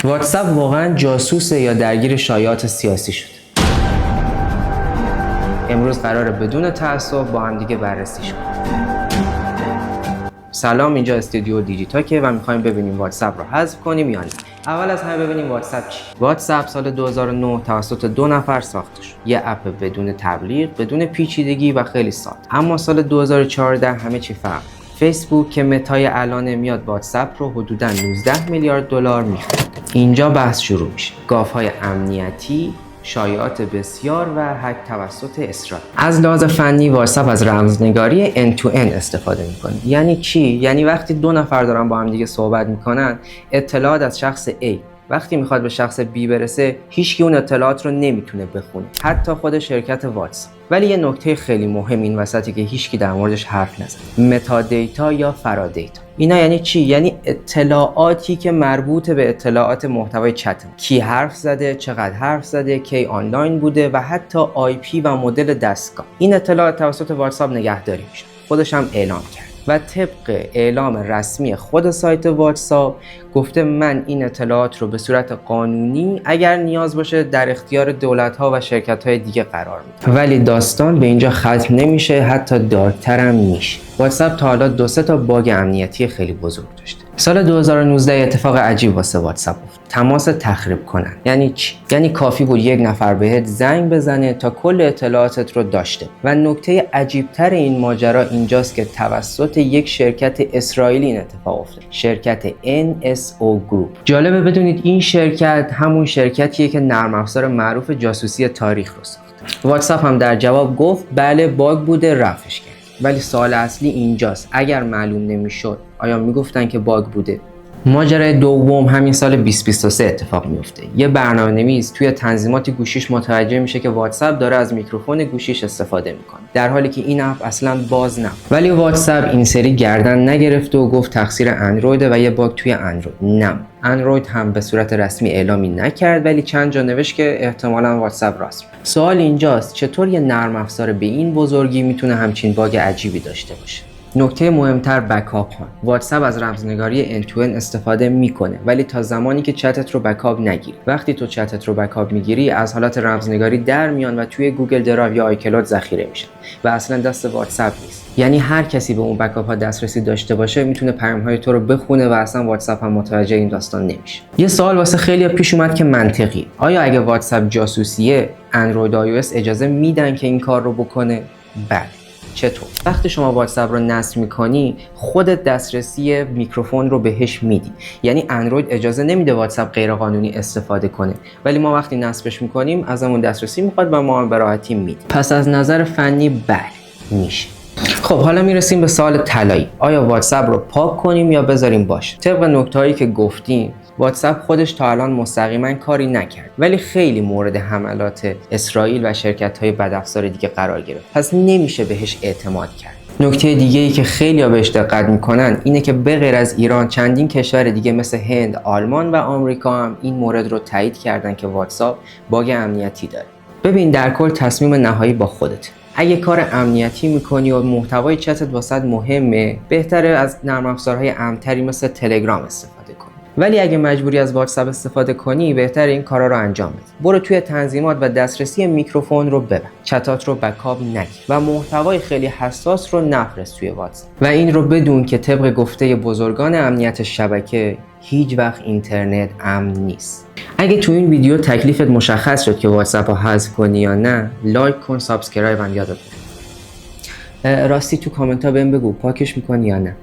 واتساپ واقعا جاسوسه یا درگیر شایعات سیاسی شد؟ امروز قراره بدون تعصب با هم دیگه بررسیش کنیم. سلام، اینجا استودیو دیجیتاکه و میخوایم ببینیم واتساپ رو حذف کنیم یا نه. اول از همه ببینیم واتساپ چی. واتساپ سال 2009 توسط 2 نفر ساخته شد. یه اپ بدون تبلیغ، بدون پیچیدگی و خیلی ساده. اما سال 2014 همه چی فرق. فیسبوک که متای الان میاد واتساپ رو حدوداً 19 میلیارد دلار میخره. اینجا بحث شروع میشه. گافهای امنیتی، شایعات بسیار و هک توسط اسرائیل. از لحاظ فنی واتساپ از رمزنگاری end to end استفاده میکنه. یعنی چی؟ یعنی وقتی 2 نفر دارن با هم دیگه صحبت میکنن، اطلاعات از شخص A وقتی میخواد به شخص B برسه، هیچکی اون اطلاعات رو نمیتونه بخونه، حتی خود شرکت واتساپ. ولی یه نکته خیلی مهم این وسطی که هیچکی در موردش حرف نزد: متا دیتا یا فرا دیتا. اینا یعنی چی؟ یعنی اطلاعاتی که مربوط به اطلاعات محتوای چت، کی حرف زده، چقدر حرف زده، کی آنلاین بوده و حتی IP و مدل دستگاه. این اطلاعات توسط واتساپ نگهداری میشه. خودش هم اعلام کرد و طبق اعلام رسمی خود سایت واتساپ گفته من این اطلاعات رو به صورت قانونی اگر نیاز باشه در اختیار دولت‌ها و شرکت‌های دیگه قرار میده. ولی داستان به اینجا ختم نمیشه، حتی دارک‌تر هم میشه. واتساپ تا حالا 2-3 تا باگ امنیتی خیلی بزرگ داشته. سال 2019 اتفاق عجیب واسه واتساپ افتاد. تماس تخریب کنن. یعنی چی؟ یعنی کافی بود یک نفر بهت زنگ بزنه تا کل اطلاعاتت رو داشته. و نکته عجیب‌تر این ماجرا اینجاست که توسط یک شرکت اسرائیلی این اتفاق افتاد. شرکت NSO Group. جالبه بدونید این شرکت همون شرکتیه که نرم افزار معروف جاسوسی تاریخ رو ساخت. واتساپ هم در جواب گفت بله باگ بوده، رفعش کرد. ولی سوال اصلی اینجاست: اگر معلوم نمیشد آیا میگفتن که باگ بوده؟ ماجرای دوم همین سال 2023 اتفاق میفته. یه برنامه‌نویس توی تنظیمات گوشیش متوجه میشه که واتساپ داره از میکروفون گوشیش استفاده میکنه، در حالی که این اپ اصلا باز نبود. ولی واتساپ این سری گردن نگرفته و گفت تقصیر اندرویده و یه باگ توی اندروید. نه، اندروید هم به صورت رسمی اعلامی نکرد، ولی چند جا نوشت که احتمالاً واتساپ راست میگه. سوال اینجاست چطور یه نرم افزار به این بزرگی میتونه همچین باگ عجیبی داشته باشه؟ نکته مهمتر بکاپ ها. واتساپ از رمزنگاری end to end استفاده میکنه، ولی تا زمانی که چتت رو بکاپ نگیری. وقتی تو چتت رو بکاپ میگیری از حالت رمزنگاری در میان و توی گوگل درایو یا آیکلود ذخیره میشن و اصلا دست واتساپ نیست. یعنی هر کسی به اون بکاپ ها دسترسی داشته باشه میتونه پیام های تو رو بخونه و اصلا واتساپ هم متوجه این داستان نمیشه. یه سوال واسه خیلی پیش اومد که منطقی: آیا اگه واتساپ جاسوسیه اندروید و iOS اجازه میدن که این کار رو بکنه؟ بله. چطور؟ وقتی شما واتساپ رو نصب میکنی خودت دسترسی میکروفون رو بهش میدی. یعنی اندروید اجازه نمیده واتساپ غیرقانونی استفاده کنه، ولی ما وقتی نصبش میکنیم ازمون دسترسی میخواد و ما هم به راحتی میدیم. پس از نظر فنی بله میشه. خب حالا میرسیم به سوال طلایی: آیا واتساپ رو پاک کنیم یا بذاریم باشه؟ طبق نکتهایی که گفتیم واتساپ خودش تا الان مستقیما کاری نکرد، ولی خیلی مورد حملات اسرائیل و شرکت‌های بدافزار دیگه قرار گرفت. پس نمیشه بهش اعتماد کرد. نکته دیگه‌ای که خیلی‌ها بهش دقت میکنن اینه که به غیر از ایران چندین کشور دیگه مثل هند، آلمان و آمریکا هم این مورد رو تایید کردن که واتساپ باگ امنیتی داره. ببین در کل تصمیم نهایی با خودت. اگه کار امنیتی میکنی و محتوای چتت واسط مهمه، بهتره از نرم افزارهای امن‌تری مثل تلگرام استفاده کنی. ولی اگه مجبوری از واتساپ استفاده کنی، بهتره این کارا رو انجام بدی. برو توی تنظیمات و دسترسی میکروفون رو ببر. چتات رو بکاپ نگیر و محتوای خیلی حساس رو نفرست توی واتساپ. و این رو بدون که طبق گفته بزرگان امنیت شبکه هیچ وقت اینترنت امن نیست. اگه تو این ویدیو تکلیفت مشخص شد که واتساپ رو حذف کنی یا نه، لایک کن، سابسکرایب هم یادت نره. راستی تو کامنت ها بهم بگو پاکش میکنی یا نه.